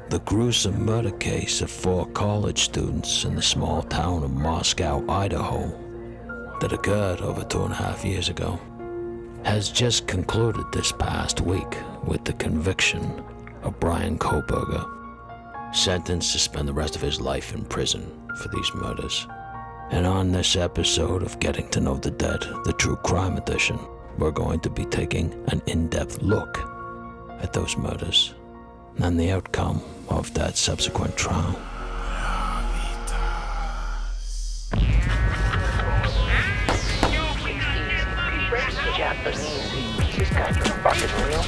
The gruesome murder case of 4 college students in the small town of Moscow, Idaho, that occurred over 2.5 years ago, has just concluded this past week with the conviction of Brian Koberger, sentenced to spend the rest of his life in prison for these murders. And on this episode of Getting to Know the Dead, the True Crime Edition, we're going to be taking an in-depth look at those murders and the outcome of that subsequent trial. Japanese. These guys are fucking real.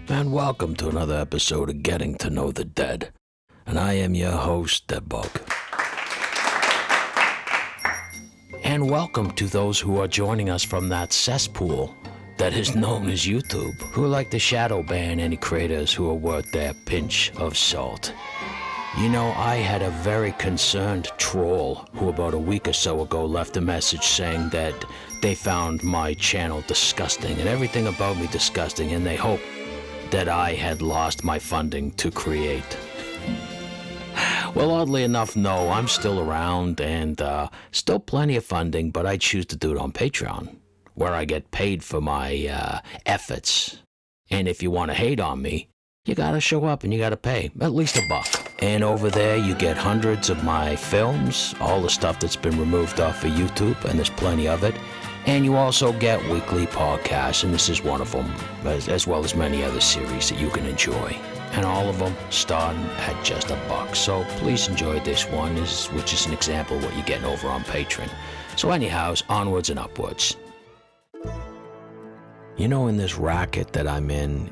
And welcome to another episode of Getting to Know the Dead. And I am your host, DEADBUG. And welcome to those who are joining us from that cesspool that is known as YouTube, who like to shadow ban any creators who are worth their pinch of salt. You know, I had a very concerned troll who about a week or so ago left a message saying that they found my channel disgusting and everything about me disgusting, and they hoped that I had lost my funding to create. Well, oddly enough, no, I'm still around and still plenty of funding, but I choose to do it on Patreon, where I get paid for my efforts. And if you want to hate on me, you gotta show up and you gotta pay at least $1. And over there, you get hundreds of my films, all the stuff that's been removed off of YouTube, and there's plenty of it. And you also get weekly podcasts, and this is one of them, as well as many other series that you can enjoy. And all of them starting at just $1. So please enjoy this one, which is an example of what you're getting over on Patreon. So anyhow, onwards and upwards. You know, in this racket that I'm in,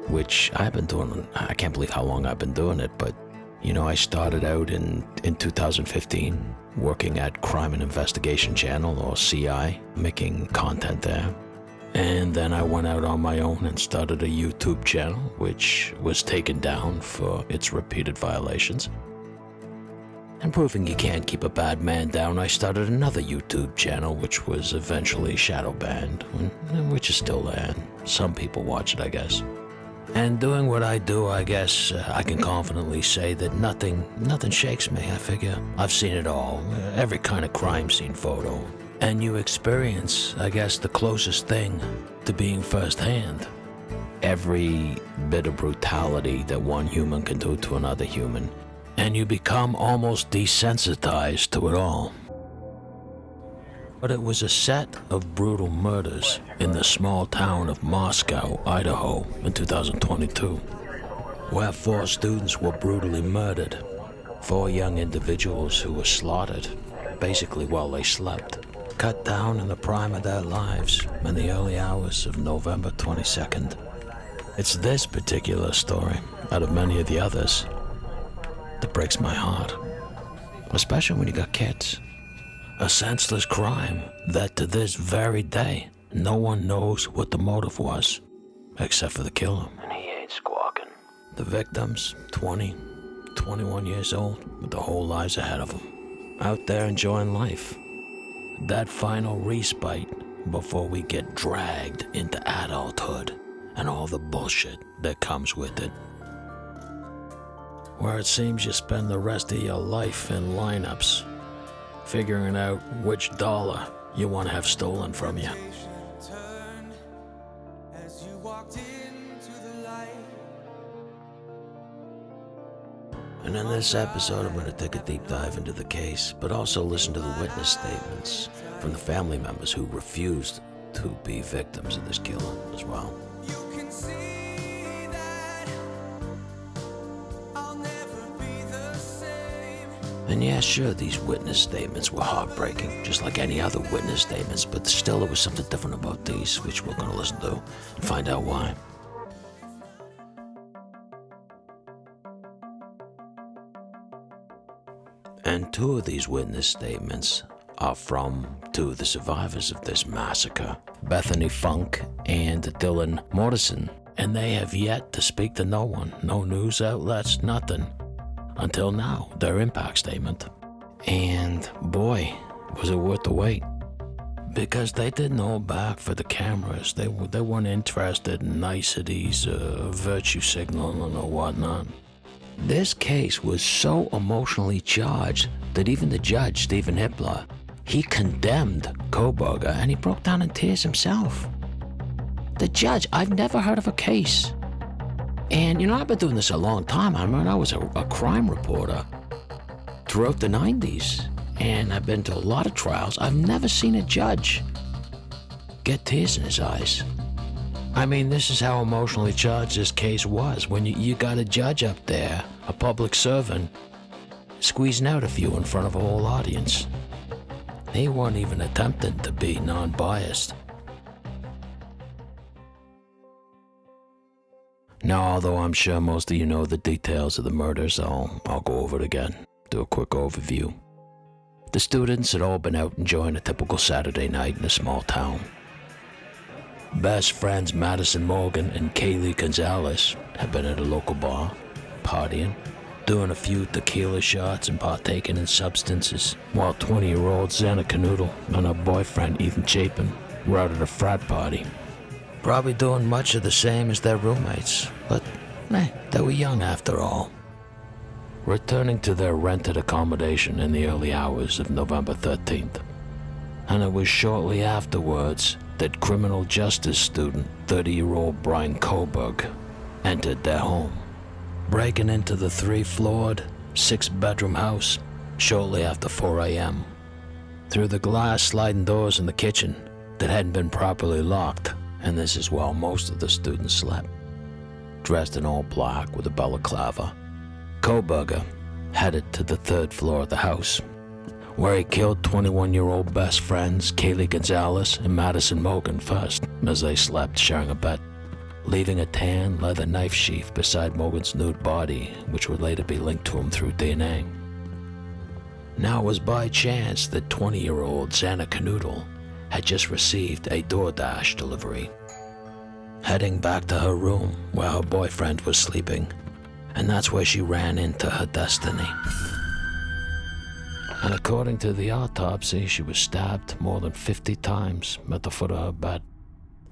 which I've been doing, I can't believe how long I've been doing it, but you know, I started out in 2015 working at Crime and Investigation Channel, or CI, making content there. And then I went out on my own and started a YouTube channel, which was taken down for its repeated violations. And proving you can't keep a bad man down, I started another YouTube channel, which was eventually shadow banned, which is still there. Some people watch it, I guess. And doing what I do, I guess I can confidently say that nothing shakes me. I figure I've seen it all, every kind of crime scene photo. And you experience, I guess, the closest thing to being firsthand. Every bit of brutality that one human can do to another human. And you become almost desensitized to it all. But it was a set of brutal murders in the small town of Moscow, Idaho, in 2022, where 4 students were brutally murdered. 4 young individuals who were slaughtered, basically while they slept, cut down in the prime of their lives in the early hours of November 22nd. It's this particular story, out of many of the others, that breaks my heart, especially when you got kids. A senseless crime that to this very day, no one knows what the motive was, except for the killer. And he ain't squawking. The victims, 20, 21 years old, with their whole lives ahead of them, out there enjoying life. That final respite before we get dragged into adulthood and all the bullshit that comes with it. Where it seems you spend the rest of your life in lineups, figuring out which dollar you want to have stolen from you. And in this episode, I'm going to take a deep dive into the case, but also listen to the witness statements from the family members who refused to be victims of this killer as well. And yeah, sure, these witness statements were heartbreaking, just like any other witness statements, but still there was something different about these, which we're going to listen to and find out why. And 2 of these witness statements are from two of the survivors of this massacre, Bethany Funk and Dylan Morrison, and they have yet to speak to no one, no news outlets, nothing, until now, their impact statement. And boy, was it worth the wait. Because they didn't hold back for the cameras. They weren't interested in niceties, virtue signaling or whatnot. This case was so emotionally charged that even the judge, Stephen Hippler, he condemned Kohberger and he broke down in tears himself. The judge, I've never heard of a case. And I've been doing this a long time. I remember I was a crime reporter throughout the 90s. And I've been to a lot of trials. I've never seen a judge get tears in his eyes. I mean, this is how emotionally charged this case was. When you got a judge up there, a public servant, squeezing out a few in front of a whole audience. They weren't even attempting to be non-biased. Now, although I'm sure most of you know the details of the murders, I'll go over it again, do a quick overview. The students had all been out enjoying a typical Saturday night in a small town. Best friends Madison Morgan and Kaylee Gonzalez had been at a local bar, partying, doing a few tequila shots and partaking in substances, while 20-year-old Xana Canoodle and her boyfriend Ethan Chapin were out at a frat party. Probably doing much of the same as their roommates, but they were young after all. Returning to their rented accommodation in the early hours of November 13th. And it was shortly afterwards that criminal justice student 30-year-old Brian Kohberg entered their home, breaking into the 3-floored, 6-bedroom house shortly after 4 a.m. Through the glass sliding doors in the kitchen that hadn't been properly locked, and this is while most of the students slept. Dressed in all black with a balaclava, Kohberger headed to the 3rd floor of the house, where he killed 21-year-old best friends Kaylee Gonzalez and Madison Morgan first, as they slept sharing a bed, leaving a tan leather knife sheath beside Morgan's nude body, which would later be linked to him through DNA. Now it was by chance that 20-year-old Xana Canoodle had just received a DoorDash delivery, heading back to her room where her boyfriend was sleeping. And that's where she ran into her destiny. And according to the autopsy, she was stabbed more than 50 times at the foot of her bed.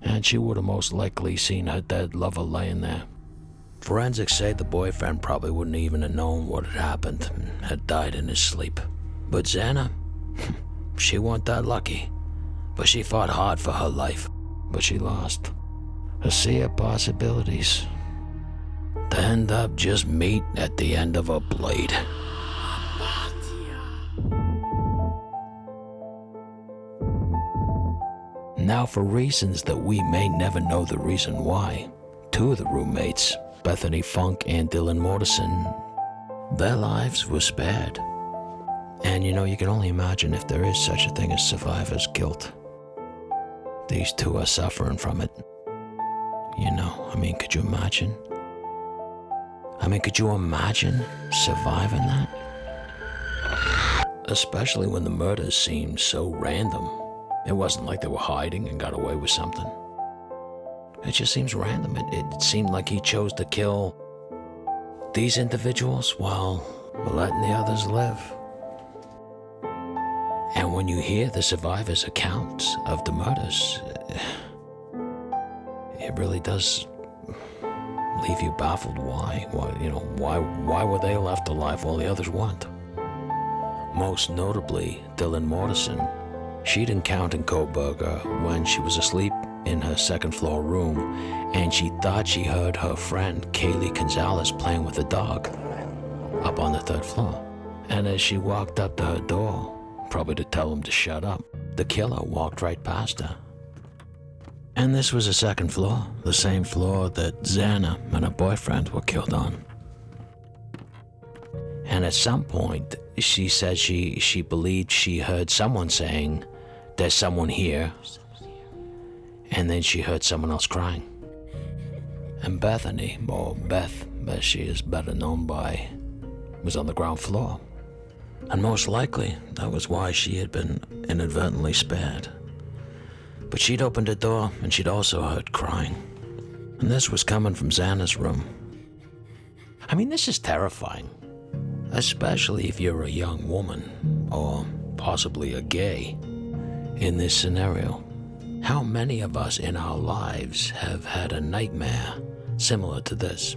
And she would have most likely seen her dead lover laying there. Forensics say the boyfriend probably wouldn't even have known what had happened and had died in his sleep. But Xana, she wasn't that lucky. But she fought hard for her life, but she lost. A sea of possibilities to end up just meat at the end of a blade. Now, for reasons that we may never know the reason why, two of the roommates, Bethany Funk and Dylan Morrison, their lives were spared. And you can only imagine if there is such a thing as survivor's guilt. These two are suffering from it. Could you imagine? Could you imagine surviving that? Especially when the murders seemed so random. It wasn't like they were hiding and got away with something. It just seems random. It seemed like he chose to kill these individuals while letting the others live. And when you hear the survivors' accounts of the murders, it really does leave you baffled. Why were they left alive while the others weren't? Most notably, Dylan Morrison. She'd encountered Kohberger when she was asleep in her 2nd floor room, and she thought she heard her friend Kaylee Gonzalez playing with a dog up on the 3rd floor. And as she walked up to her door, probably to tell him to shut up, the killer walked right past her. And this was the 2nd floor, the same floor that Xana and her boyfriend were killed on. And at some point, she said she believed she heard someone saying, "There's someone here." And then she heard someone else crying. And Bethany, or Beth, as she is better known by, was on the ground floor. And most likely, that was why she had been inadvertently spared. But she'd opened the door, and she'd also heard crying. And this was coming from Xana's room. I mean, this is terrifying. Especially if you're a young woman, or possibly a gay, in this scenario. How many of us in our lives have had a nightmare similar to this?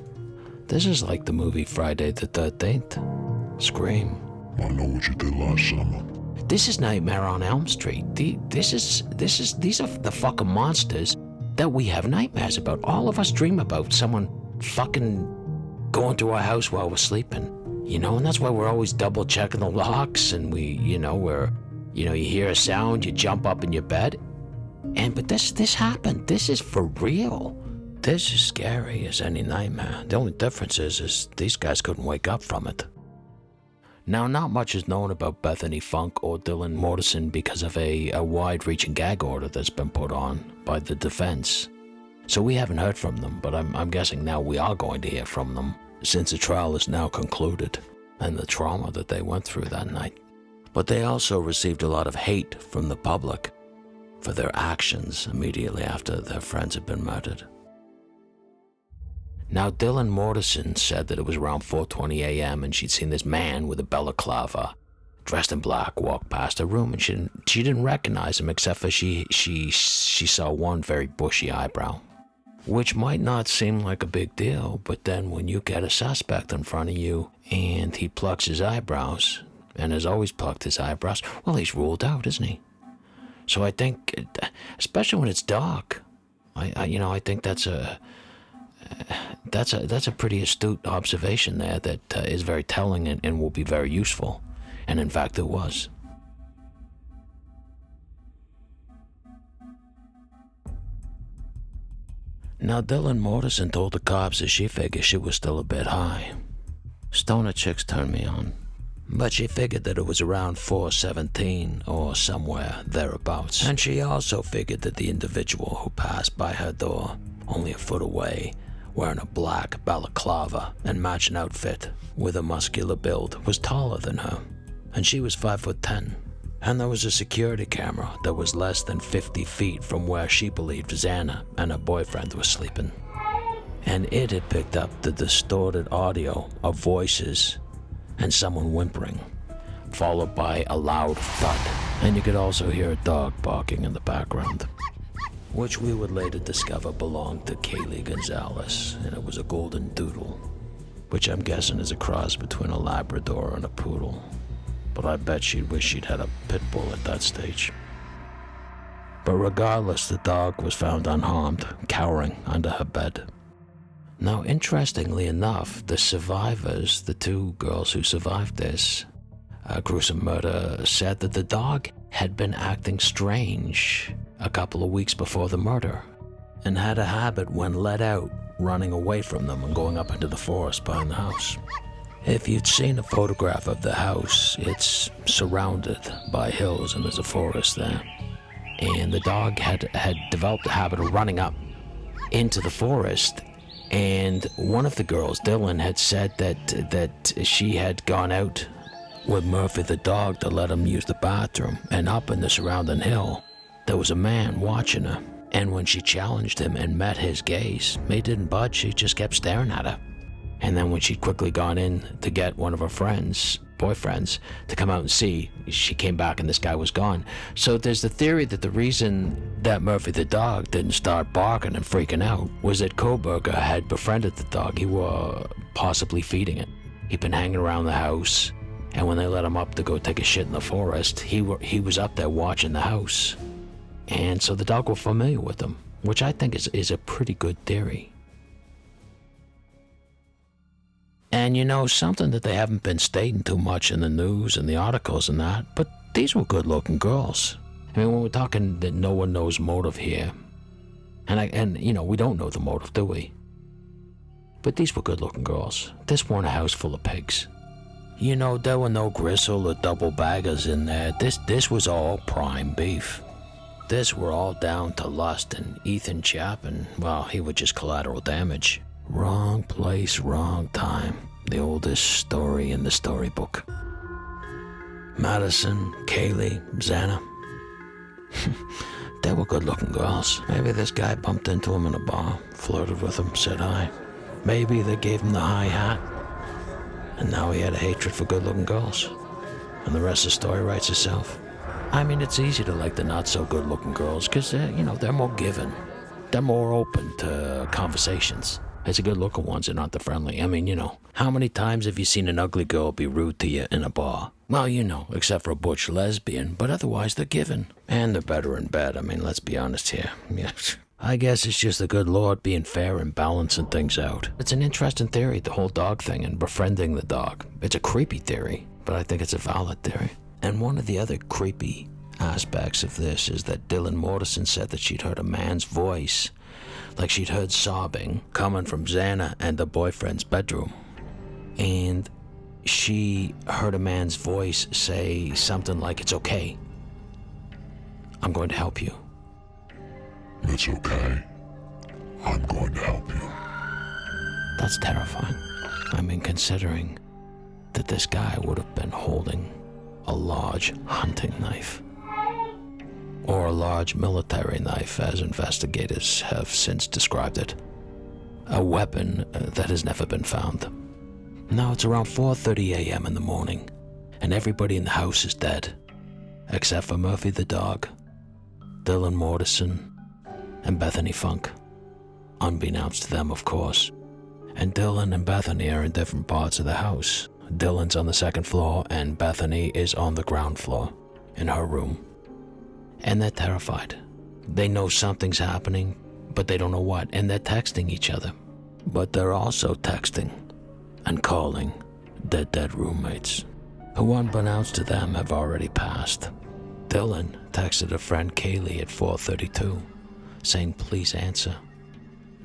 This is like the movie Friday the 13th. Scream. I know what you did last summer. This is Nightmare on Elm Street. These are the fucking monsters that we have nightmares about. All of us dream about someone fucking going to our house while we're sleeping. You know, and that's why we're always double checking the locks, and you hear a sound, you jump up in your bed. But this happened. This is for real. This is scary as any nightmare. The only difference is these guys couldn't wake up from it. Now, not much is known about Bethany Funk or Dylan Morrison because of a wide-reaching gag order that's been put on by the defense. So we haven't heard from them, but I'm guessing now we are going to hear from them, since the trial is now concluded and the trauma that they went through that night. But they also received a lot of hate from the public for their actions immediately after their friends had been murdered. Now, Dylan Morrison said that it was around 4:20 a.m. and she'd seen this man with a balaclava, dressed in black, walk past her room, and she didn't recognize him except for she saw one very bushy eyebrow, which might not seem like a big deal, but then when you get a suspect in front of you and he plucks his eyebrows, and has always plucked his eyebrows, well, he's ruled out, isn't he? So I think, especially when it's dark, I think that's a pretty astute observation there that is very telling and will be very useful. And in fact, it was. Now, Dylan Morrison told the cops that she figured she was still a bit high. Stoner chicks turned me on, but she figured that it was around 4:17 or somewhere thereabouts. And she also figured that the individual who passed by her door, only a foot away, wearing a black balaclava and matching outfit with a muscular build, was taller than her, and she was 5'10". And there was a security camera that was less than 50 feet from where she believed Xana and her boyfriend were sleeping. And it had picked up the distorted audio of voices and someone whimpering, followed by a loud thud. And you could also hear a dog barking in the background, which we would later discover belonged to Kaylee Gonzalez, and it was a golden doodle, which I'm guessing is a cross between a Labrador and a poodle. But I bet she'd wish she'd had a pit bull at that stage. But regardless, the dog was found unharmed, cowering under her bed. Now, interestingly enough, the survivors, the two girls who survived this gruesome murder, said that the dog had been acting strange a couple of weeks before the murder, and had a habit when let out, running away from them and going up into the forest behind the house. If you'd seen a photograph of the house, it's surrounded by hills and there's a forest there. And the dog had developed a habit of running up into the forest. And one of the girls, Dylan, had said that she had gone out with Murphy the dog to let him use the bathroom. And up in the surrounding hill, there was a man watching her. And when she challenged him and met his gaze, he didn't budge, he just kept staring at her. And then when she'd quickly gone in to get one of her boyfriends, to come out and see, she came back and this guy was gone. So there's the theory that the reason that Murphy the dog didn't start barking and freaking out was that Koberger had befriended the dog. He was possibly feeding it. He'd been hanging around the house, and when they let him up to go take a shit in the forest, he was up there watching the house. And so the dog was familiar with him, which I think is a pretty good theory. And you know, something that they haven't been stating too much in the news and the articles and that, but these were good-looking girls. I mean, when we're talking that no one knows motive here, and you know, we don't know the motive, do we? But these were good-looking girls. This weren't a house full of pigs. You know, there were no gristle or double baggers in there. This was all prime beef. This were all down to lust, and Ethan Chapin, well, he was just collateral damage. Wrong place, wrong time. The oldest story in the storybook. Madison, Kaylee, Xana. They were good-looking girls. Maybe this guy bumped into them in a bar, flirted with them, said hi. Maybe they gave him the high hat, and now he had a hatred for good-looking girls. And the rest of the story writes itself. I mean, it's easy to like the not-so-good-looking girls because, they're more given. They're more open to conversations. It's the good-looking ones that aren't the friendly. I mean, how many times have you seen an ugly girl be rude to you in a bar? Well, except for a butch lesbian, but otherwise they're given. And they're better in bed. I mean, let's be honest here. Yeah. I guess it's just the good Lord being fair and balancing things out. It's an interesting theory, the whole dog thing and befriending the dog. It's a creepy theory, but I think it's a valid theory. And one of the other creepy aspects of this is that Dylan Morrison said that she'd heard a man's voice, like she'd heard sobbing, coming from Xana and the boyfriend's bedroom. And she heard a man's voice say something like, "It's okay. I'm going to help you." It's okay. I'm going to help you. That's terrifying. I mean, considering that this guy would have been holding a large hunting knife. Or a large military knife, as investigators have since described it. A weapon that has never been found. Now it's around 4:30 a.m. in the morning, and everybody in the house is dead, except for Murphy the dog, Dylan Morrison, and Bethany Funk. Unbeknownst to them, of course. And Dylan and Bethany are in different parts of the house. Dylan's on the second floor, and Bethany is on the ground floor, in her room. And they're terrified. They know something's happening, but they don't know what, and they're texting each other. But they're also texting and calling their dead roommates, who unbeknownst to them have already passed. Dylan texted a friend Kaylee at 4:32, saying please answer.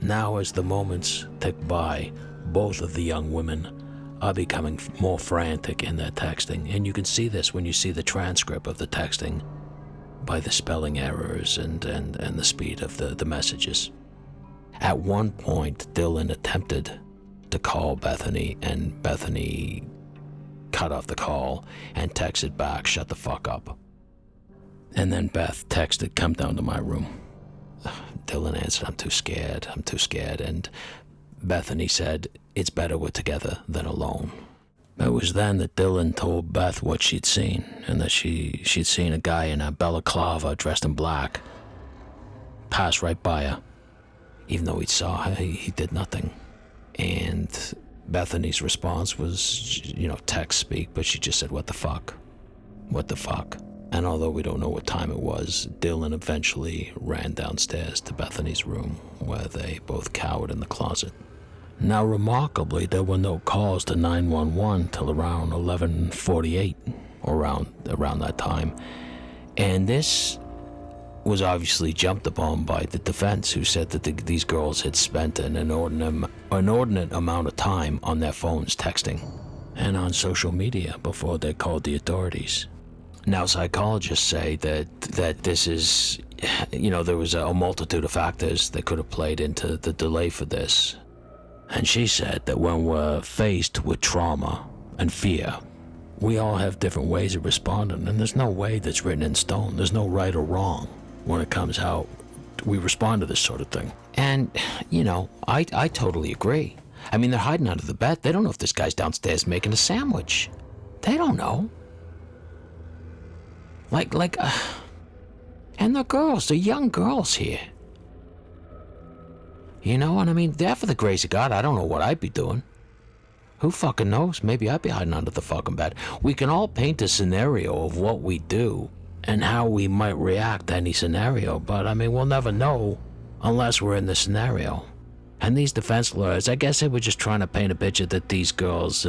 Now as the moments tick by, both of the young women are becoming more frantic in their texting, and you can see this when you see the transcript of the texting by the spelling errors and the speed of the messages. At one point, Dylan attempted to call Bethany, and Bethany cut off the call and texted back, "Shut the fuck up." And then Beth texted, "Come down to my room." Dylan answered, I'm too scared, and Bethany said, "It's better we're together than alone." It was then that Dylan told Beth what she'd seen, and that she'd seen a guy in a balaclava dressed in black pass right by her. Even though he saw her, he did nothing. And Bethany's response was, text speak, but she just said, "What the fuck? What the fuck?" And although we don't know what time it was, Dylan eventually ran downstairs to Bethany's room, where they both cowered in the closet. Now, remarkably, there were no calls to 911 till around 11:48, or around that time. And this was obviously jumped upon by the defense, who said that these girls had spent an inordinate amount of time on their phones texting and on social media before they called the authorities. Now, psychologists say that this is, there was a multitude of factors that could have played into the delay for this. And she said that when we're faced with trauma and fear, we all have different ways of responding, and there's no way that's written in stone. There's no right or wrong when it comes how we respond to this sort of thing. And, I totally agree. I mean, they're hiding under the bed. They don't know if this guy's downstairs making a sandwich. They don't know. And the girls, the young girls here. And I mean, there for the grace of God, I don't know what I'd be doing. Who fucking knows? Maybe I'd be hiding under the fucking bed. We can all paint a scenario of what we do and how we might react to any scenario, but I mean, we'll never know unless we're in the scenario. And these defense lawyers, I guess they were just trying to paint a picture that these girls,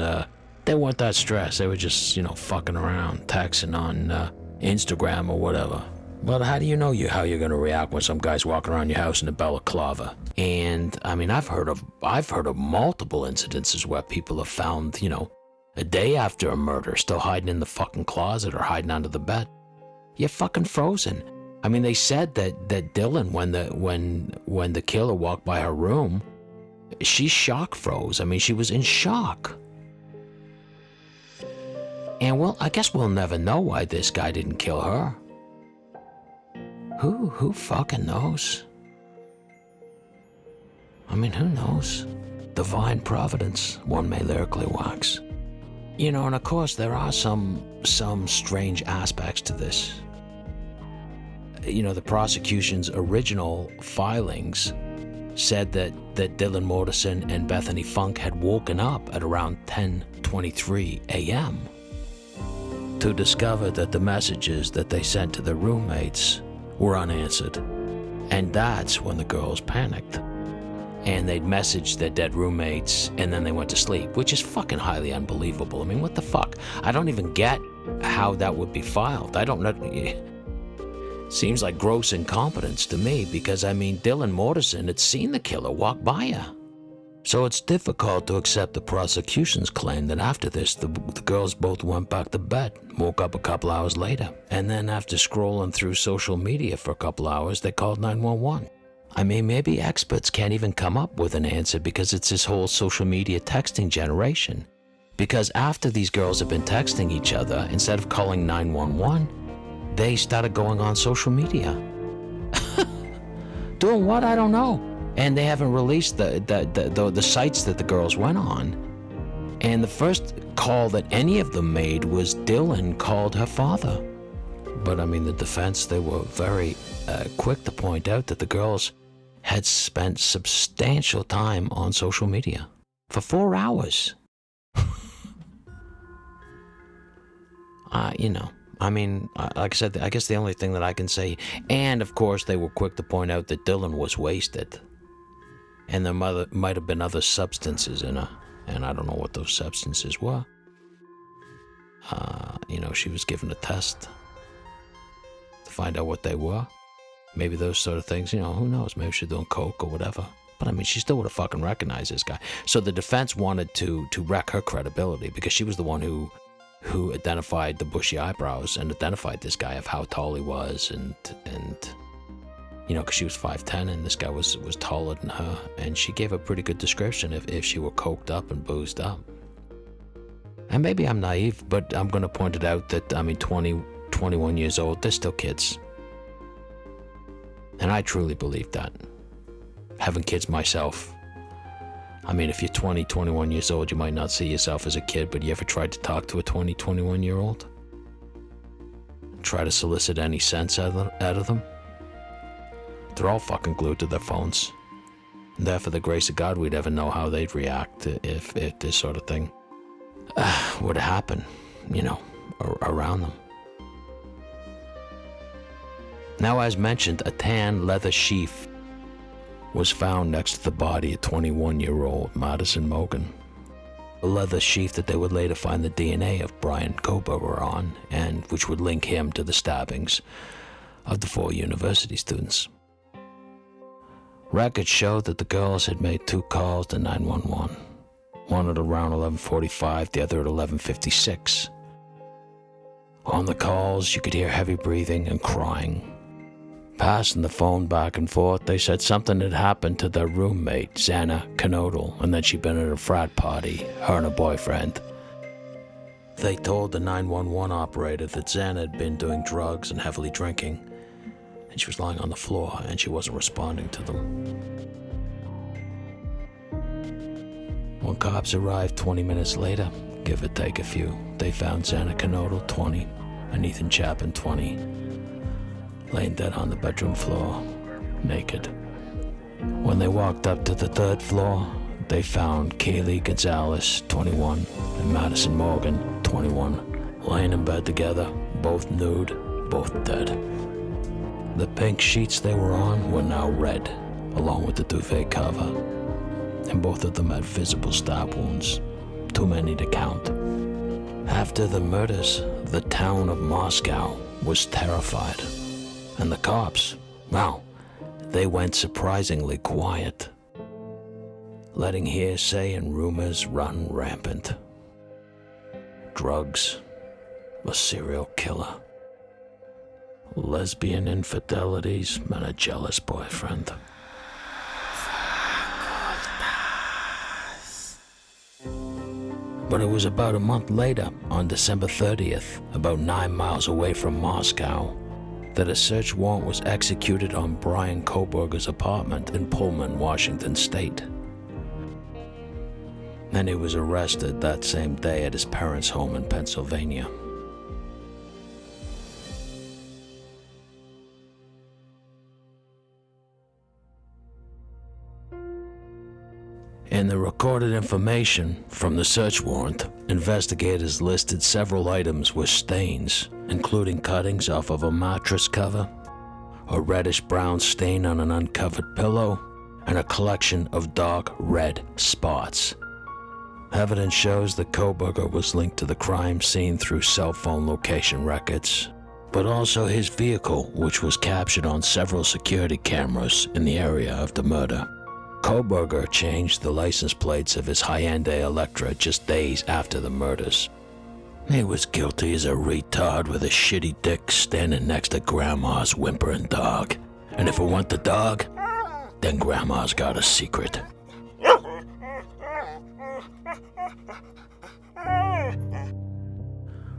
they weren't that stressed. They were just, fucking around, texting on Instagram or whatever. But how do you know how you're going to react when some guy's walking around your house in a balaclava? And I mean, I've heard of multiple incidences where people have found, a day after a murder, still hiding in the fucking closet or hiding under the bed. You're fucking frozen. I mean, they said that Dylan, when the killer walked by her room, she shock froze. I mean, she was in shock. And well, I guess we'll never know why this guy didn't kill her. Who fucking knows? I mean, who knows? Divine providence, one may lyrically wax. You know, and of course there are some strange aspects to this. You know, the prosecution's original filings said that Dylan Morrison and Bethany Funk had woken up at around 10:23 a.m. to discover that the messages that they sent to their roommates were unanswered. And that's when the girls panicked. And they'd messaged their dead roommates, and then they went to sleep, which is fucking highly unbelievable. I mean, what the fuck? I don't even get how that would be filed. I don't know. Seems like gross incompetence to me, because, I mean, Dylan Morrison had seen the killer walk by her. So it's difficult to accept the prosecution's claim that after this, the girls both went back to bed, woke up a couple hours later, and then after scrolling through social media for a couple hours, they called 911. I mean, maybe experts can't even come up with an answer because it's this whole social media texting generation. Because after these girls have been texting each other, instead of calling 911, they started going on social media. Doing what? I don't know. And they haven't released the sites that the girls went on. And the first call that any of them made was Dylan called her father. But I mean, the defense, they were very quick to point out that the girls had spent substantial time on social media for 4 hours. You know, I mean, like I said, I guess the only thing that I can say, and of course they were quick to point out that Dylan was wasted. And there might have been other substances in her, and I don't know what those substances were. You know, she was given a test to find out what they were. Maybe those sort of things, you know, who knows? Maybe she's doing coke or whatever. But I mean, she still would have fucking recognized this guy. So the defense wanted to wreck her credibility because she was the one who identified the bushy eyebrows and identified this guy of how tall he was and you know, because she was 5'10", and this guy was taller than her, and she gave a pretty good description if she were coked up and boozed up. And maybe I'm naive, but I'm going to point it out that, I mean, 20, 21 years old, they're still kids. And I truly believe that. Having kids myself, I mean, if you're 20, 21 years old, you might not see yourself as a kid, but you ever tried to talk to a 20, 21-year-old? Try to solicit any sense out of them? They're all fucking glued to their phones. And there, for the grace of God, we'd ever know how they'd react if this sort of thing would happen, you know, around them. Now, as mentioned, a tan leather sheath was found next to the body of 21-year-old Madison Mogan. A leather sheath that they would later find the DNA of Brian Koberger on, and which would link him to the stabbings of the 4 university students. Records showed that the girls had made 2 calls to 911, one at around 11:45, the other at 11:56. On the calls, you could hear heavy breathing and crying. Passing the phone back and forth, they said something had happened to their roommate, Xana Knodel, and that she'd been at a frat party, her and her boyfriend. They told the 911 operator that Xana had been doing drugs and heavily drinking, and she was lying on the floor and she wasn't responding to them. When cops arrived 20 minutes later, give or take a few, they found Xana Knodel, 20, and Ethan Chapin, 20, laying dead on the bedroom floor, naked. When they walked up to the 3rd floor, they found Kaylee Gonzalez, 21, and Madison Morgan, 21, laying in bed together, both nude, both dead. The pink sheets they were on were now red, along with the duvet cover, and both of them had visible stab wounds, too many to count. After the murders, the town of Moscow was terrified, and the cops, well, they went surprisingly quiet, letting hearsay and rumors run rampant. Drugs, a serial killer, lesbian infidelities, and a jealous boyfriend. But it was about a month later, on December 30th, about 9 miles away from Moscow, that a search warrant was executed on Brian Koberger's apartment in Pullman, Washington State. And he was arrested that same day at his parents' home in Pennsylvania. In the recorded information from the search warrant, investigators listed several items with stains, including cuttings off of a mattress cover, a reddish-brown stain on an uncovered pillow, and a collection of dark red spots. Evidence shows that Koberger was linked to the crime scene through cell phone location records, but also his vehicle, which was captured on several security cameras in the area of the murder. Koberger changed the license plates of his Hyundai Elantra just days after the murders. He was guilty as a retard with a shitty dick standing next to Grandma's whimpering dog. And if it weren't the dog, then Grandma's got a secret.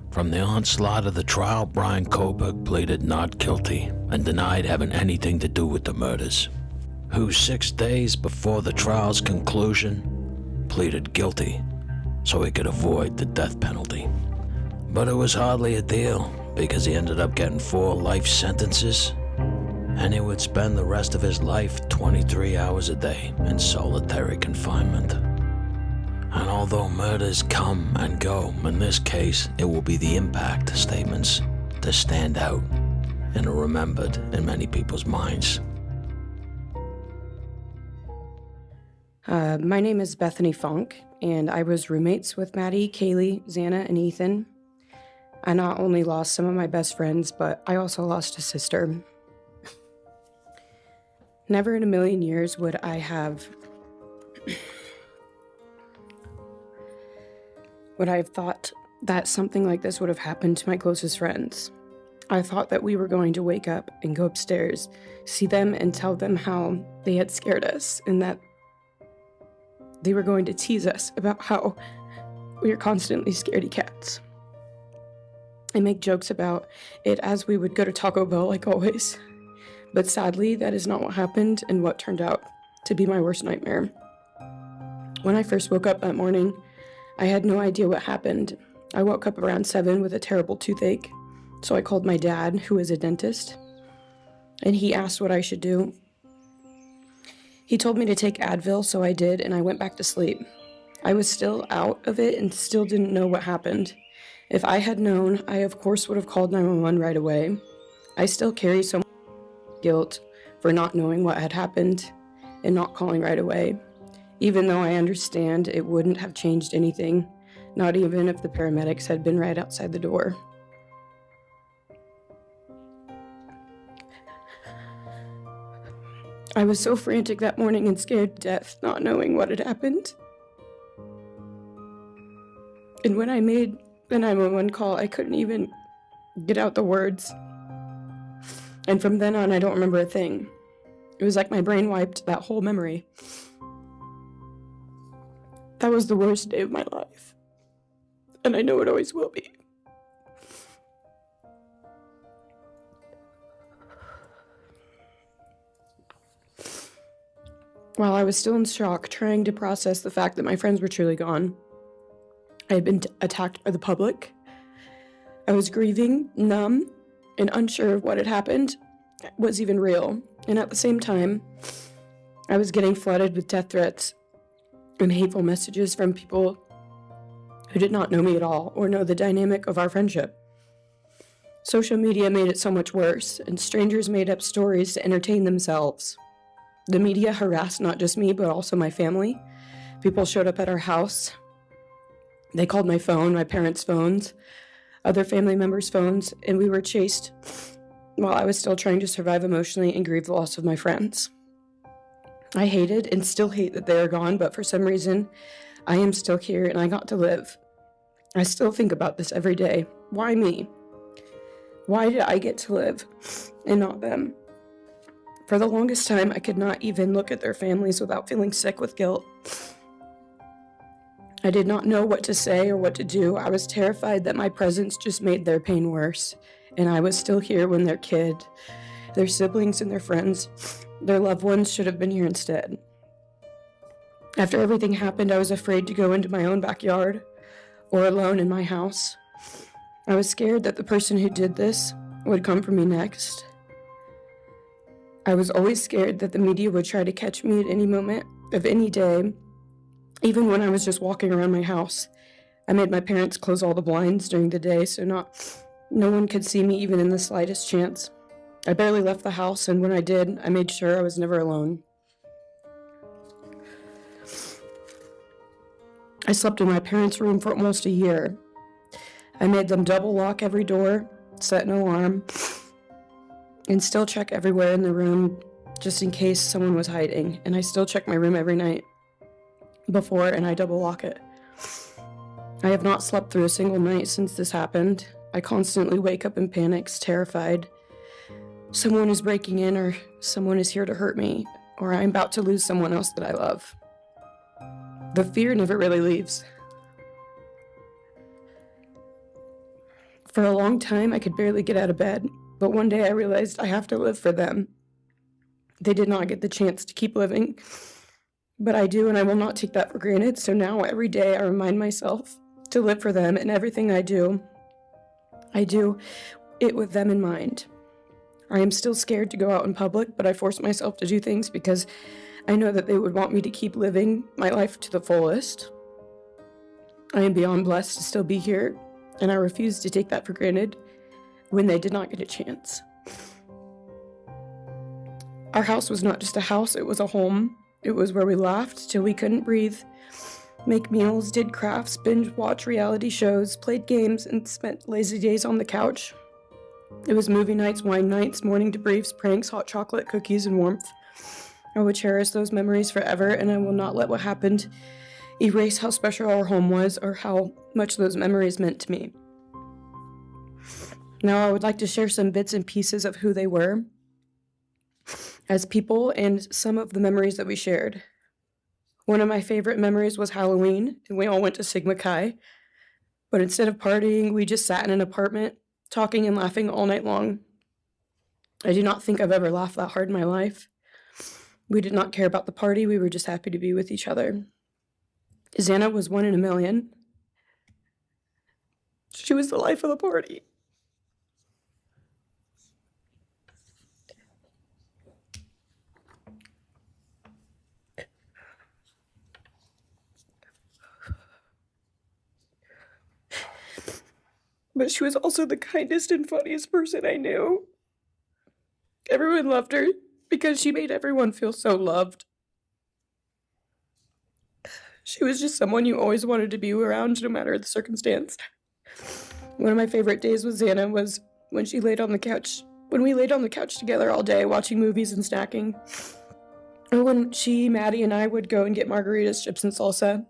From the onslaught of the trial, Brian Koberger pleaded not guilty and denied having anything to do with the murders, who 6 days before the trial's conclusion pleaded guilty so he could avoid the death penalty. But it was hardly a deal, because he ended up getting 4 life sentences, and he would spend the rest of his life 23 hours a day in solitary confinement. And although murders come and go, in this case it will be the impact statements that stand out and are remembered in many people's minds. My name is Bethany Funk, and I was roommates with Maddie, Kaylee, Xana, and Ethan. I not only lost some of my best friends, but I also lost a sister. Never in a million years would I have thought that something like this would have happened to my closest friends. I thought that we were going to wake up and go upstairs, see them, and tell them how they had scared us, and that they were going to tease us about how we are constantly scaredy cats. I make jokes about it as we would go to Taco Bell like always. But sadly, that is not what happened and what turned out to be my worst nightmare. When I first woke up that morning, I had no idea what happened. I woke up around 7 with a terrible toothache, so I called my dad, who is a dentist, and he asked what I should do. He told me to take Advil, so I did, and I went back to sleep. I was still out of it and still didn't know what happened. If I had known, I of course would have called 911 right away. I still carry so much guilt for not knowing what had happened and not calling right away, even though I understand it wouldn't have changed anything, not even if the paramedics had been right outside the door. I was so frantic that morning and scared to death, not knowing what had happened. And when I made the 911 call, I couldn't even get out the words. And from then on, I don't remember a thing. It was like my brain wiped that whole memory. That was the worst day of my life. And I know it always will be. While I was still in shock, trying to process the fact that my friends were truly gone, I had been attacked by the public. I was grieving, numb, and unsure of what had happened was even real. And at the same time, I was getting flooded with death threats and hateful messages from people who did not know me at all or know the dynamic of our friendship. Social media made it so much worse, and strangers made up stories to entertain themselves. The media harassed not just me, but also my family. People showed up at our house. They called my phone, my parents' phones, other family members' phones, and we were chased while I was still trying to survive emotionally and grieve the loss of my friends. I hated and still hate that they are gone, but for some reason, I am still here and I got to live. I still think about this every day. Why me? Why did I get to live and not them? For the longest time, I could not even look at their families without feeling sick with guilt. I did not know what to say or what to do. I was terrified that my presence just made their pain worse, and I was still here when their kid, their siblings, and their friends, their loved ones should have been here instead. After everything happened, I was afraid to go into my own backyard or alone in my house. I was scared that the person who did this would come for me next. I was always scared that the media would try to catch me at any moment of any day, even when I was just walking around my house. I made my parents close all the blinds during the day so no one could see me even in the slightest chance. I barely left the house, and when I did, I made sure I was never alone. I slept in my parents' room for almost a year. I made them double lock every door, set an alarm, and still check everywhere in the room just in case someone was hiding. And I still check my room every night before, and I double lock it. I have not slept through a single night since this happened. I constantly wake up in panics, terrified. Someone is breaking in, or someone is here to hurt me, or I'm about to lose someone else that I love. The fear never really leaves. For a long time, I could barely get out of bed, but one day I realized I have to live for them. They did not get the chance to keep living, but I do, and I will not take that for granted. So now every day I remind myself to live for them, and everything I do it with them in mind. I am still scared to go out in public, but I force myself to do things because I know that they would want me to keep living my life to the fullest. I am beyond blessed to still be here, and I refuse to take that for granted when they did not get a chance. Our house was not just a house, it was a home. It was where we laughed till we couldn't breathe, make meals, did crafts, binge watch reality shows, played games, and spent lazy days on the couch. It was movie nights, wine nights, morning debriefs, pranks, hot chocolate, cookies, and warmth. I will cherish those memories forever, and I will not let what happened erase how special our home was or how much those memories meant to me. Now, I would like to share some bits and pieces of who they were as people and some of the memories that we shared. One of my favorite memories was Halloween, and we all went to Sigma Chi. But instead of partying, we just sat in an apartment, talking and laughing all night long. I do not think I've ever laughed that hard in my life. We did not care about the party, we were just happy to be with each other. Xana was 1 in a million. She was the life of the party. But she was also the kindest and funniest person I knew. Everyone loved her because she made everyone feel so loved. She was just someone you always wanted to be around, no matter the circumstance. One of my favorite days with Xana was when she laid on the couch. When we laid on the couch together all day, watching movies and snacking. Or when she, Maddie, and I would go and get margaritas, chips, and salsa.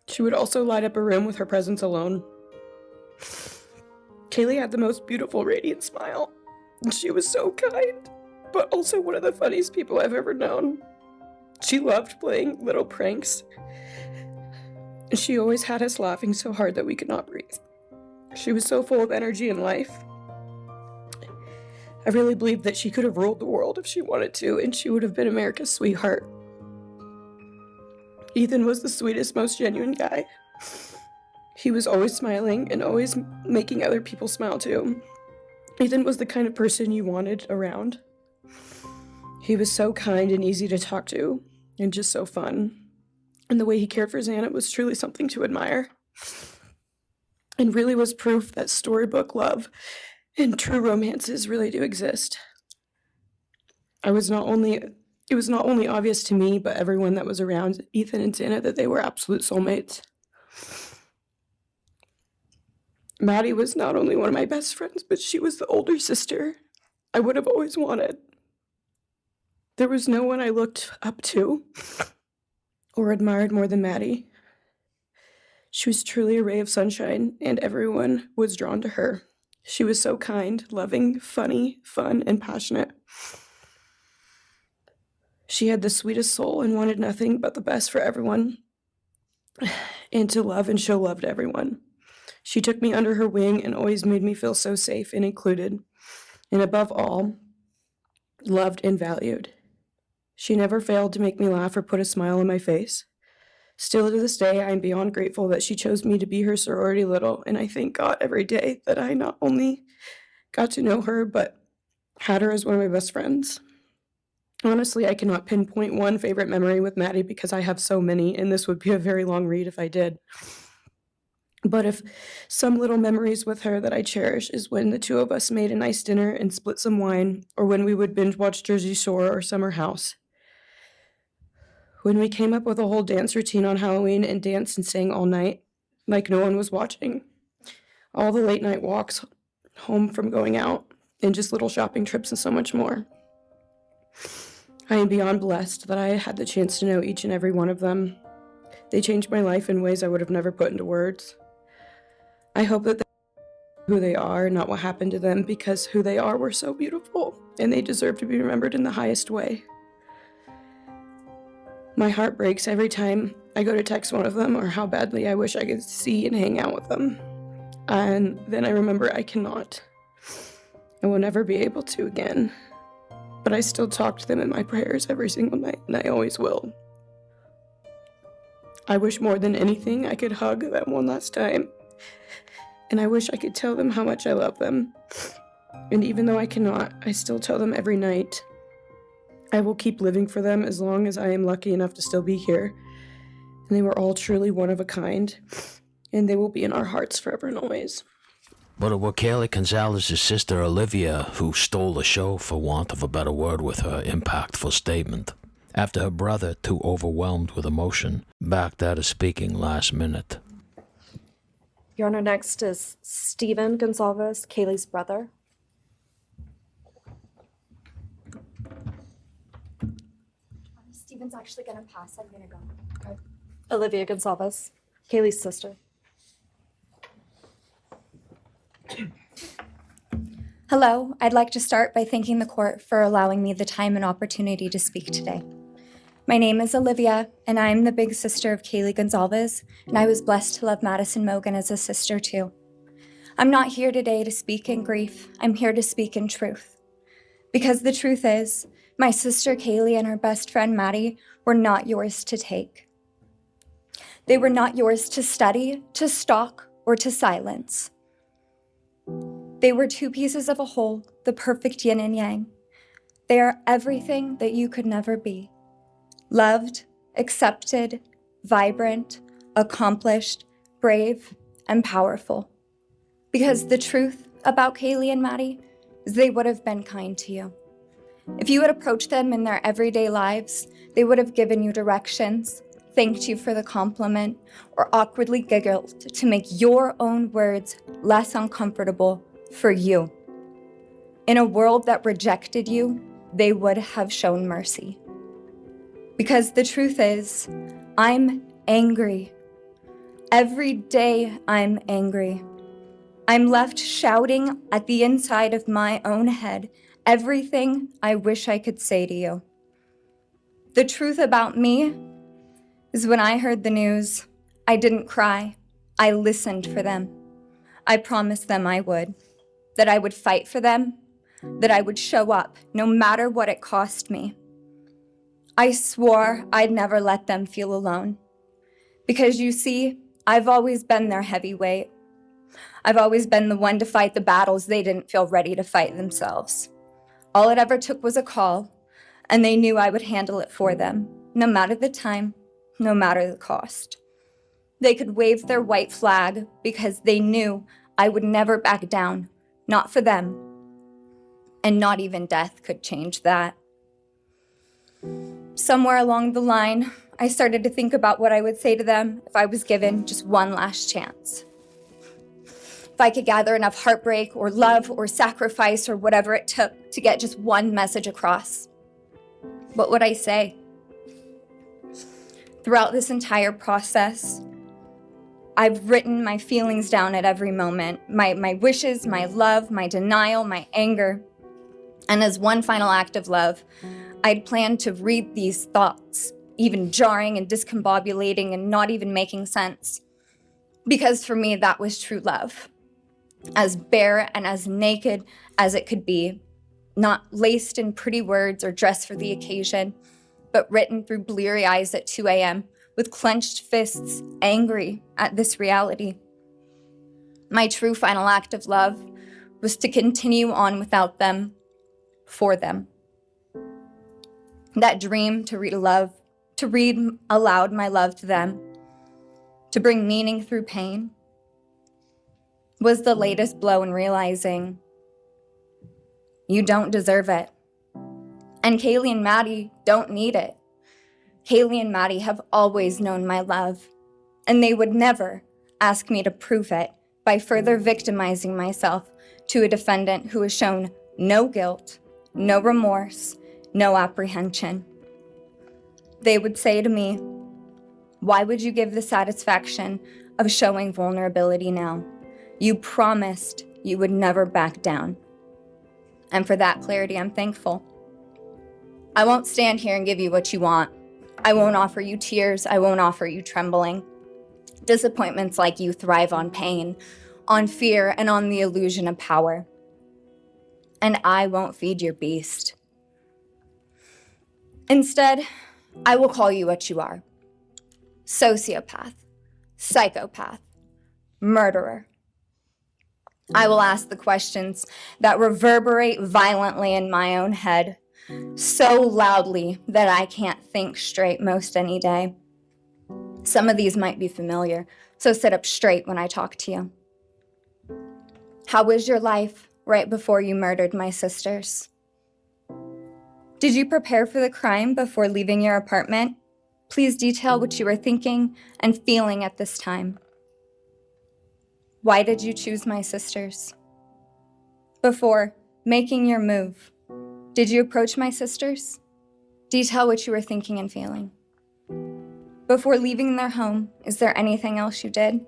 She would also light up a room with her presence alone. Kaylee had the most beautiful, radiant smile. And she was so kind, but also one of the funniest people I've ever known. She loved playing little pranks. And she always had us laughing so hard that we could not breathe. She was so full of energy and life. I really believe that she could have ruled the world if she wanted to, and she would have been America's sweetheart. Ethan was the sweetest, most genuine guy. He was always smiling and always making other people smile too. Ethan was the kind of person you wanted around. He was so kind and easy to talk to, and just so fun. And the way he cared for Xana was truly something to admire. And really was proof that storybook love and true romances really do exist. It was not only obvious to me, but everyone that was around Ethan and Xana that they were absolute soulmates. Maddie was not only one of my best friends, but she was the older sister I would have always wanted. There was no one I looked up to or admired more than Maddie. She was truly a ray of sunshine, and everyone was drawn to her. She was so kind, loving, funny, fun, and passionate. She had the sweetest soul and wanted nothing but the best for everyone. and to love and show love to everyone. She took me under her wing and always made me feel so safe and included, and above all, loved and valued. She never failed to make me laugh or put a smile on my face. Still to this day, I am beyond grateful that she chose me to be her sorority little, and I thank God every day that I not only got to know her, but had her as one of my best friends. Honestly, I cannot pinpoint one favorite memory with Maddie because I have so many, and this would be a very long read if I did. But if some little memories with her that I cherish is when the two of us made a nice dinner and split some wine, or when we would binge watch Jersey Shore or Summer House. When we came up with a whole dance routine on Halloween and danced and sang all night, like no one was watching. All the late night walks home from going out, and just little shopping trips and so much more. I am beyond blessed that I had the chance to know each and every one of them. They changed my life in ways I would have never put into words. I hope that they know who they are, not what happened to them, because who they are were so beautiful, and they deserve to be remembered in the highest way. My heart breaks every time I go to text one of them or how badly I wish I could see and hang out with them. And then I remember I cannot. I will never be able to again. But I still talk to them in my prayers every single night, and I always will. I wish more than anything I could hug them one last time. And I wish I could tell them how much I love them. And even though I cannot, I still tell them every night. I will keep living for them as long as I am lucky enough to still be here. And they were all truly one of a kind, and they will be in our hearts forever and always. But it was Kaylee Gonzalez's sister Olivia who stole the show, for want of a better word, with her impactful statement. After her brother, too overwhelmed with emotion, backed out of speaking last minute. Your Honor, next is Stephen Gonzalez, Kaylee's brother. Stephen's actually gonna pass. I'm gonna go. Okay. Olivia Gonzalez, Kaylee's sister. Hello, I'd like to start by thanking the court for allowing me the time and opportunity to speak today. My name is Olivia, and I'm the big sister of Kaylee Gonzalez, and I was blessed to love Madison Mogan as a sister too. I'm not here today to speak in grief. I'm here to speak in truth. Because the truth is, my sister Kaylee and her best friend Maddie were not yours to take. They were not yours to study, to stalk, or to silence. They were two pieces of a whole, the perfect yin and yang. They are everything that you could never be. Loved, accepted, vibrant, accomplished, brave, and powerful. Because the truth about Kaylee and Maddie is they would have been kind to you. If you had approached them in their everyday lives, they would have given you directions, thanked you for the compliment, or awkwardly giggled to make your own words less uncomfortable for you. In a world that rejected you, they would have shown mercy. Because the truth is, I'm angry. Every day I'm angry. I'm left shouting at the inside of my own head everything I wish I could say to you. The truth about me is when I heard the news, I didn't cry. I listened for them. I promised them I would, that I would fight for them, that I would show up no matter what it cost me. I swore I'd never let them feel alone. Because you see, I've always been their heavyweight. I've always been the one to fight the battles they didn't feel ready to fight themselves. All it ever took was a call, and they knew I would handle it for them, no matter the time, no matter the cost. They could wave their white flag because they knew I would never back down, not for them. And not even death could change that. Somewhere along the line, I started to think about what I would say to them if I was given just one last chance. If I could gather enough heartbreak or love or sacrifice or whatever it took to get just one message across. What would I say? Throughout this entire process, I've written my feelings down at every moment, my wishes, my love, my denial, my anger. And as one final act of love, I'd planned to read these thoughts even jarring and discombobulating and not even making sense. Because for me, that was true love. As bare and as naked as it could be, not laced in pretty words or dressed for the occasion, but written through bleary eyes at 2 a.m. with clenched fists, angry at this reality. My true final act of love was to continue on without them, for them. That dream to read aloud my love to them, to bring meaning through pain, was the latest blow in realizing you don't deserve it. And Kaylee and Maddie don't need it. Kaylee and Maddie have always known my love, and they would never ask me to prove it by further victimizing myself to a defendant who has shown no guilt, no remorse, no apprehension. They would say to me, "Why would you give the satisfaction of showing vulnerability now? You promised you would never back down." And for that clarity, I'm thankful. I won't stand here and give you what you want. I won't offer you tears. I won't offer you trembling. Disappointments like you thrive on pain, on fear, and on the illusion of power. And I won't feed your beast. Instead, I will call you what you are: sociopath, psychopath, murderer. I will ask the questions that reverberate violently in my own head, so loudly that I can't think straight most any day. Some of these might be familiar, so sit up straight when I talk to you. How was your life right before you murdered my sisters? Did you prepare for the crime before leaving your apartment? Please detail what you were thinking and feeling at this time. Why did you choose my sisters? Before making your move, did you approach my sisters? Detail what you were thinking and feeling. Before leaving their home, is there anything else you did?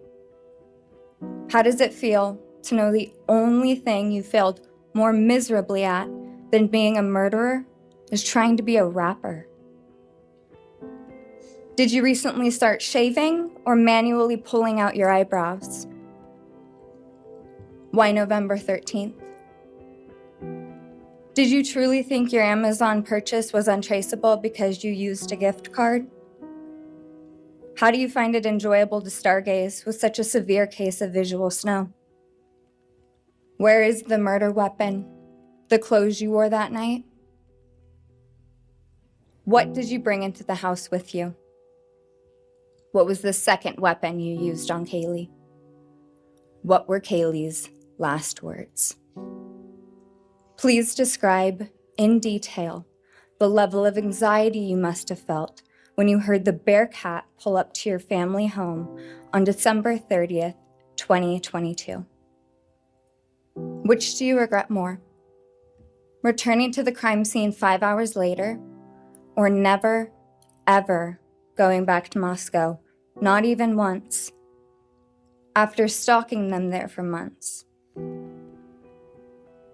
How does it feel to know the only thing you failed more miserably at than being a murderer is trying to be a rapper? Did you recently start shaving or manually pulling out your eyebrows? Why November 13th? Did you truly think your Amazon purchase was untraceable because you used a gift card? How do you find it enjoyable to stargaze with such a severe case of visual snow? Where is the murder weapon? The clothes you wore that night? What did you bring into the house with you? What was the second weapon you used on Kaylee? What were Kaylee's last words? Please describe in detail the level of anxiety you must have felt when you heard the Bearcat pull up to your family home on December 30th, 2022. Which do you regret more? Returning to the crime scene 5 hours later, or never, ever going back to Moscow, not even once, after stalking them there for months?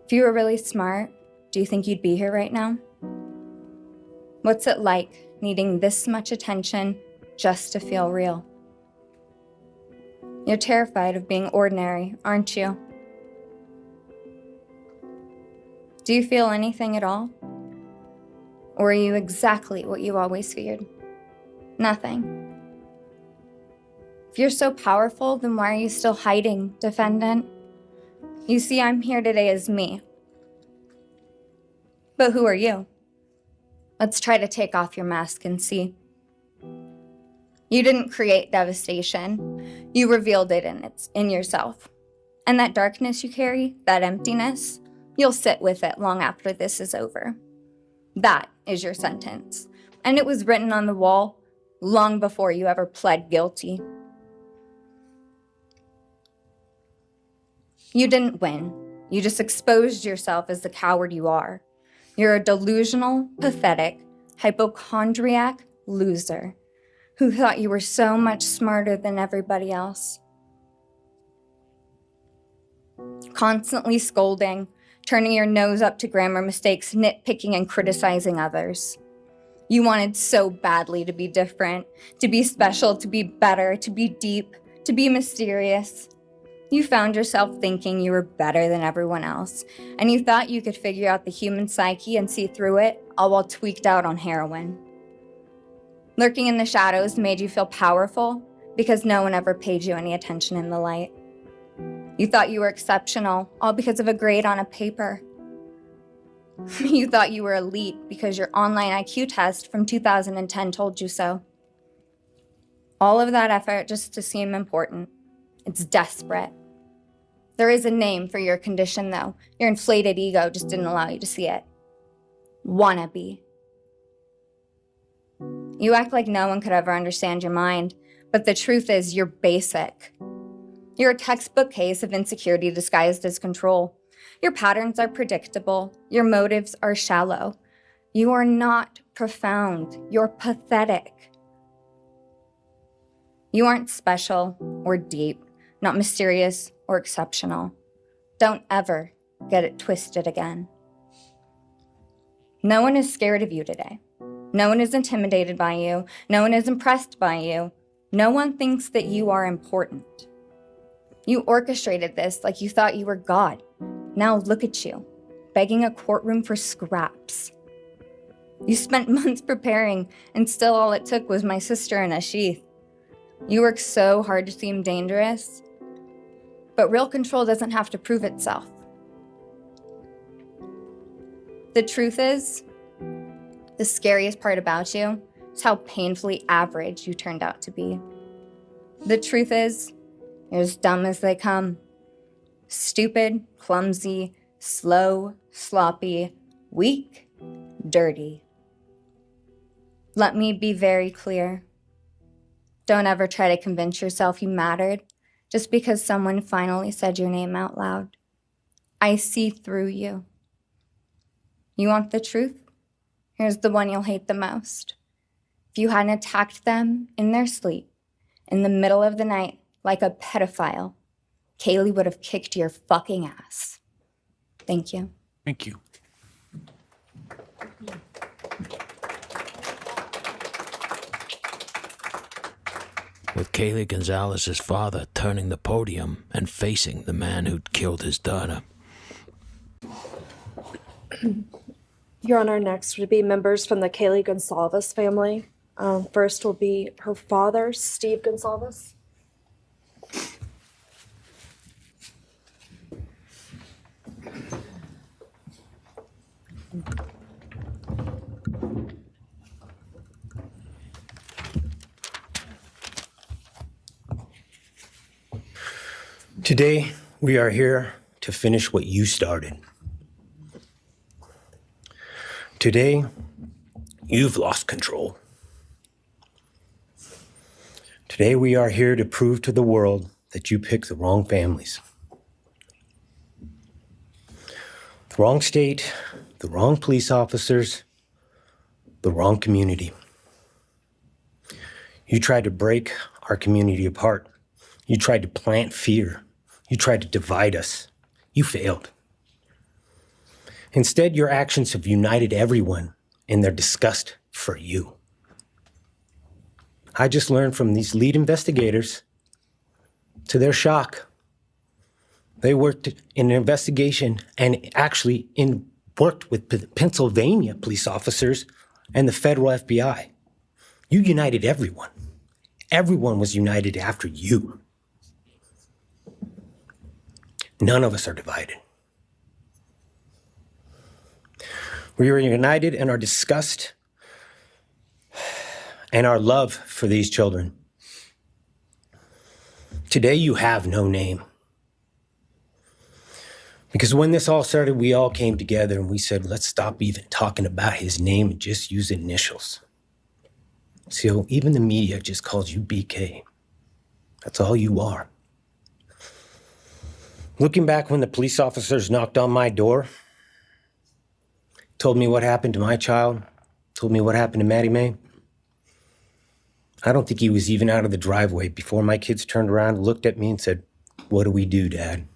If you were really smart, do you think you'd be here right now? What's it like needing this much attention just to feel real? You're terrified of being ordinary, aren't you? Do you feel anything at all? Or are you exactly what you always feared? Nothing. If you're so powerful, then why are you still hiding, defendant? You see, I'm here today as me. But who are you? Let's try to take off your mask and see. You didn't create devastation. You revealed it in yourself. And that darkness you carry, that emptiness, you'll sit with it long after this is over. That is your sentence. And it was written on the wall long before you ever pled guilty. You didn't win. You just exposed yourself as the coward you are. You're a delusional, pathetic, hypochondriac loser who thought you were so much smarter than everybody else. Constantly scolding, turning your nose up to grammar mistakes, nitpicking and criticizing others. You wanted so badly to be different, to be special, to be better, to be deep, to be mysterious. You found yourself thinking you were better than everyone else, and you thought you could figure out the human psyche and see through it, all while tweaked out on heroin. Lurking in the shadows made you feel powerful because no one ever paid you any attention in the light. You thought you were exceptional, all because of a grade on a paper. You thought you were elite because your online IQ test from 2010 told you so. All of that effort just to seem important. It's desperate. There is a name for your condition, though. Your inflated ego just didn't allow you to see it. Wannabe. You act like no one could ever understand your mind, but the truth is you're basic. You're a textbook case of insecurity disguised as control. Your patterns are predictable. Your motives are shallow. You are not profound. You're pathetic. You aren't special or deep, not mysterious or exceptional. Don't ever get it twisted again. No one is scared of you today. No one is intimidated by you. No one is impressed by you. No one thinks that you are important. You orchestrated this like you thought you were God. Now look at you, begging a courtroom for scraps. You spent months preparing, and still all it took was my sister in a sheath. You work so hard to seem dangerous, but real control doesn't have to prove itself. The truth is, the scariest part about you is how painfully average you turned out to be. The truth is, you're as dumb as they come. Stupid, clumsy, slow, sloppy, weak, dirty. Let me be very clear. Don't ever try to convince yourself you mattered just because someone finally said your name out loud. I see through you. You want the truth? Here's the one you'll hate the most. If you hadn't attacked them in their sleep, in the middle of the night, like a pedophile, Kaylee would have kicked your fucking ass. Thank you. Thank you. With Kaylee Gonzalez's father turning the podium and facing the man who'd killed his daughter. Your Honor, next would be members from the Kaylee Gonzalez family. First will be her father, Steve Gonzalez. Today, we are here to finish what you started. Today, you've lost control. Today, we are here to prove to the world that you picked the wrong families. The wrong state, the wrong police officers, the wrong community. You tried to break our community apart. You tried to plant fear. You tried to divide us. You failed. Instead, your actions have united everyone in their disgust for you. I just learned from these lead investigators, to their shock, they worked in an investigation and actually worked with Pennsylvania police officers and the federal FBI. You united everyone. Everyone was united after you. None of us are divided. We are united in our disgust and our love for these children. Today you have no name. Because when this all started, we all came together and we said, let's stop even talking about his name and just use initials. So even the media just calls you BK. That's all you are. Looking back when the police officers knocked on my door, told me what happened to my child, told me what happened to Maddie Mae, I don't think he was even out of the driveway before my kids turned around, looked at me and said, what do we do, Dad?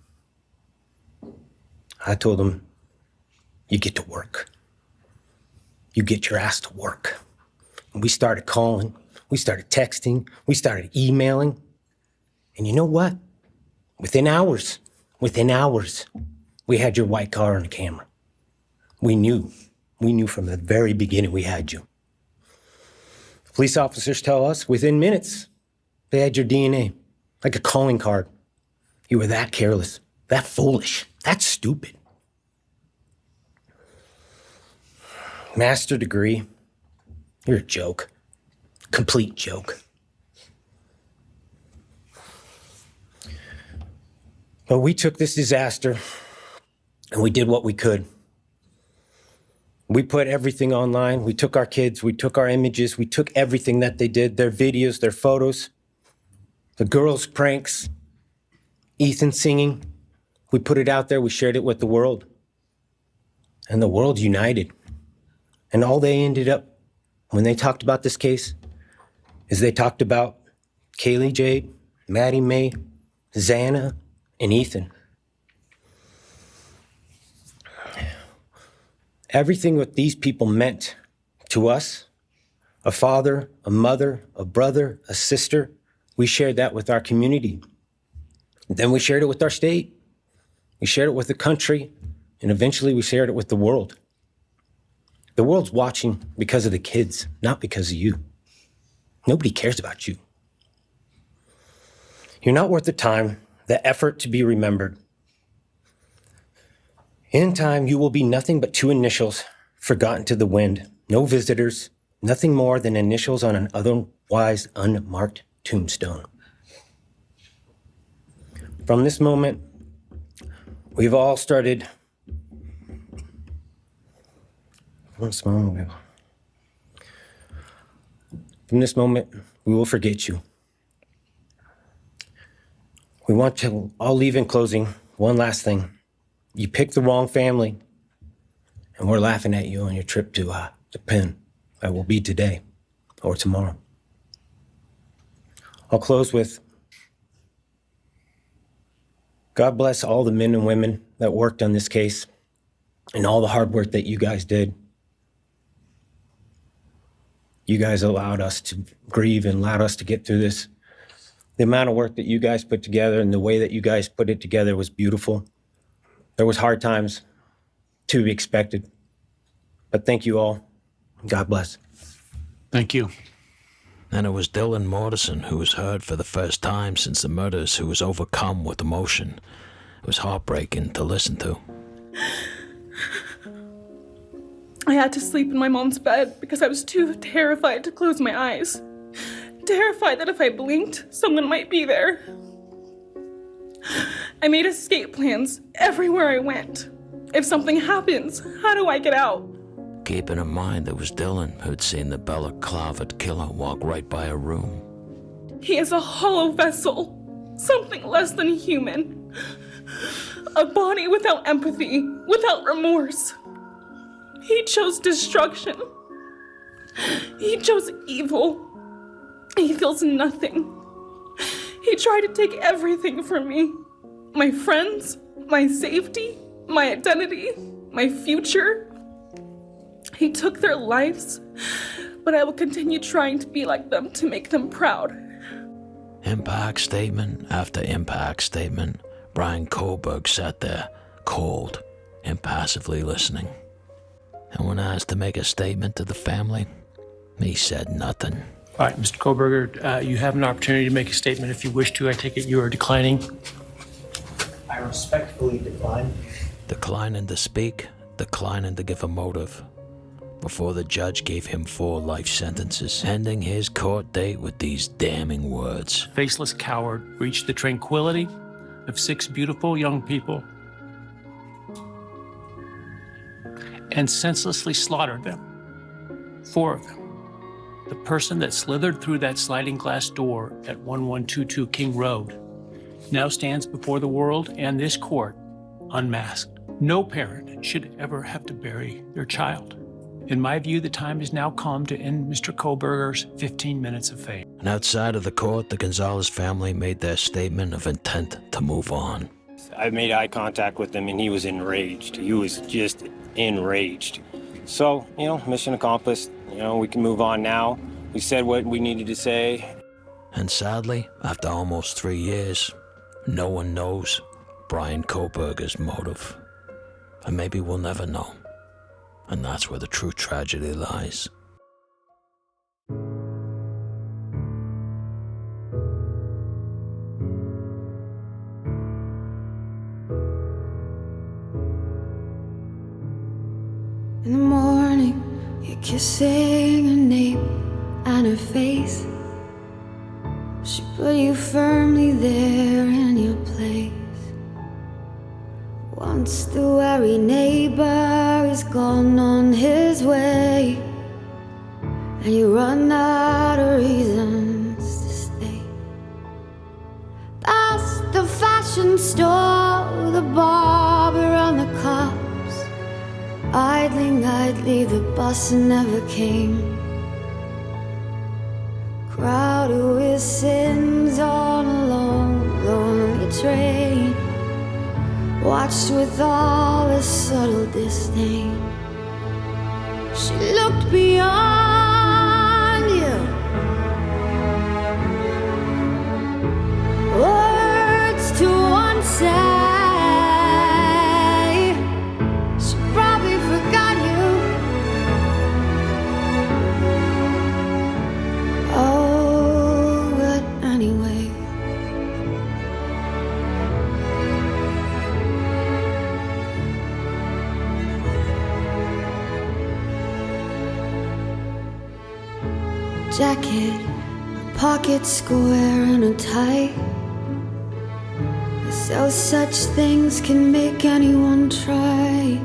I told him, you get to work. You get your ass to work. We started calling, we started texting, we started emailing. And you know what? Within hours, we had your white car on the camera. We knew from the very beginning we had you. Police officers tell us within minutes they had your DNA, like a calling card. You were that careless, that foolish, that stupid. Master degree, you're a joke, complete joke. But we took this disaster and we did what we could. We put everything online. We took our kids, we took our images, we took everything that they did, their videos, their photos, the girls' pranks, Ethan singing. We put it out there, we shared it with the world. And the world united. And all they ended up, when they talked about this case, is they talked about Kaylee Jade, Maddie Mae, Xana, and Ethan. Everything what these people meant to us, a father, a mother, a brother, a sister, we shared that with our community. Then we shared it with our state. We shared it with the country, and eventually we shared it with the world. The world's watching because of the kids, not because of you. Nobody cares about you. You're not worth the time, the effort to be remembered. In time, you will be nothing but two initials forgotten to the wind. No visitors, nothing more than initials on an otherwise unmarked tombstone. From this moment, we've all started. From this moment, we will forget you. We want to all leave in closing. One last thing. You picked the wrong family, and we're laughing at you on your trip to the pen. That will be today or tomorrow. I'll close with, God bless all the men and women that worked on this case and all the hard work that you guys did. You guys allowed us to grieve and allowed us to get through this. The amount of work that you guys put together and the way that you guys put it together was beautiful. There was hard times to be expected, but thank you all. God bless. Thank you. And it was Dylan Morrison who was heard for the first time since the murders, who was overcome with emotion. It was heartbreaking to listen to. I had to sleep in my mom's bed because I was too terrified to close my eyes. Terrified that if I blinked, someone might be there. I made escape plans everywhere I went. If something happens, how do I get out? Keeping in mind it was Dylan who'd seen the Bella Clavert killer walk right by her room. He is a hollow vessel, something less than human. A body without empathy, without remorse. He chose destruction. He chose evil. He feels nothing. He tried to take everything from me. My friends, my safety, my identity, my future. He took their lives, but I will continue trying to be like them to make them proud. Impact statement after impact statement, Brian Kohlberg sat there, cold, impassively listening. And when asked to make a statement to the family, he said nothing. All right, Mr. Kohlberger, you have an opportunity to make a statement if you wish to. I take it you are declining. I respectfully decline. Declining to speak, declining to give a motive. Before the judge gave him 4 life sentences, ending his court date with these damning words. Faceless coward reached the tranquility of 6 beautiful young people and senselessly slaughtered them. 4 of them. The person that slithered through that sliding glass door at 1122 King Road now stands before the world and this court unmasked. No parent should ever have to bury their child. In my view, the time has now come to end Mr. Kohlberger's 15 minutes of fame. And outside of the court, the Gonzalez family made their statement of intent to move on. I made eye contact with him and he was enraged. He was just enraged. So, mission accomplished. You know, we can move on now. We said what we needed to say. And sadly, after almost 3 years, no one knows Brian Koberger's motive. And maybe we'll never know. And that's where the true tragedy lies. In the morning, you're kissing her name and her face. She put you firmly there in your place. Once the wary neighbor is gone on his way, and you run out of reasons to stay. Past the fashion store, the barber and the cops. Idling, I'd leave the bus and never came. Crowded with sins on a long, lonely train. Watched with all a subtle disdain. She looked beyond you. Words to unsay. She probably forgot you. Oh, but anyway. Jacket, a pocket square and a tie. So such things can make anyone try.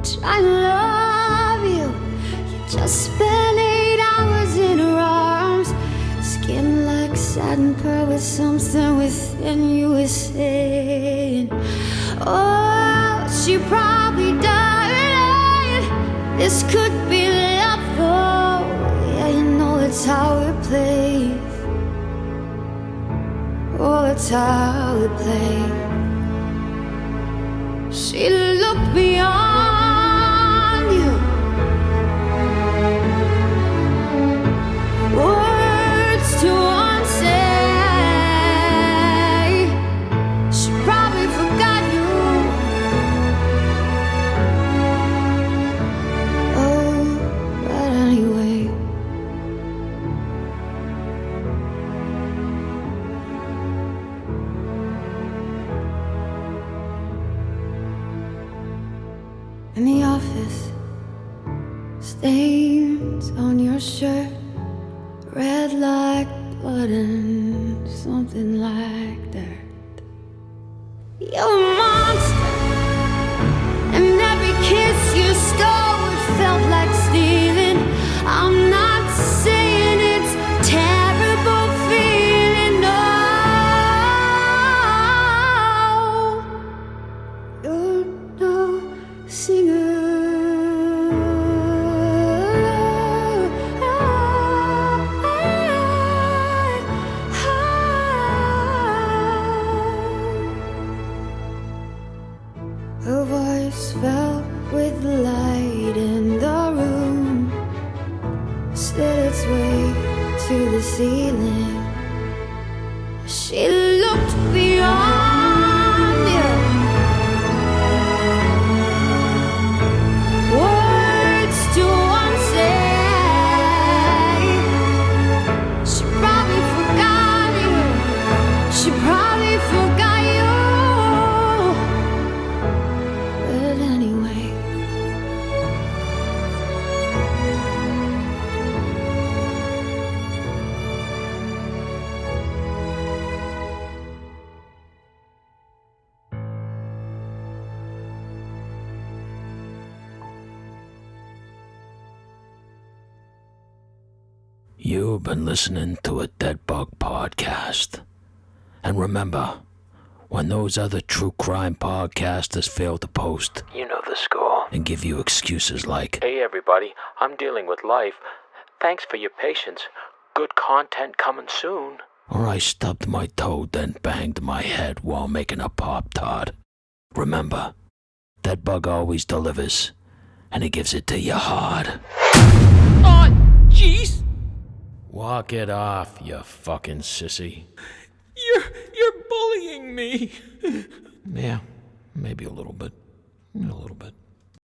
Try to love you. You just spent 8 hours in her arms. Skin like satin pearl with something within you is saying, oh, she probably died. This could be love though. Yeah, you know it's how it plays. Oh, that's how it plays. She looked beyond you. Words to unsay. She probably forgot you. Oh, but anyway. In the office, stains on your shirt, red like blood and something like dirt. You're a monster, and every kiss you stole, it felt like stealing. I'm not saying it's terrible feeling, no. You're no singer. Her voice fell with the light in the room, slid its way to the ceiling. She looked beyond you. Words to unsay. She probably forgot you. She probably forgot you. But anyway. You've been listening to a DEADBUG podcast. And remember, when those other true crime podcasters fail to post You know the score. and give you excuses like, Hey everybody, I'm dealing with life. Thanks for your patience. Good content coming soon. or I stubbed my toe then banged my head while making a Pop-Tart, remember, DEADBUG always delivers, and he gives it to you hard. Oh, jeez! Walk it off, you fucking sissy. You're bullying me. Yeah, maybe a little bit. A little bit.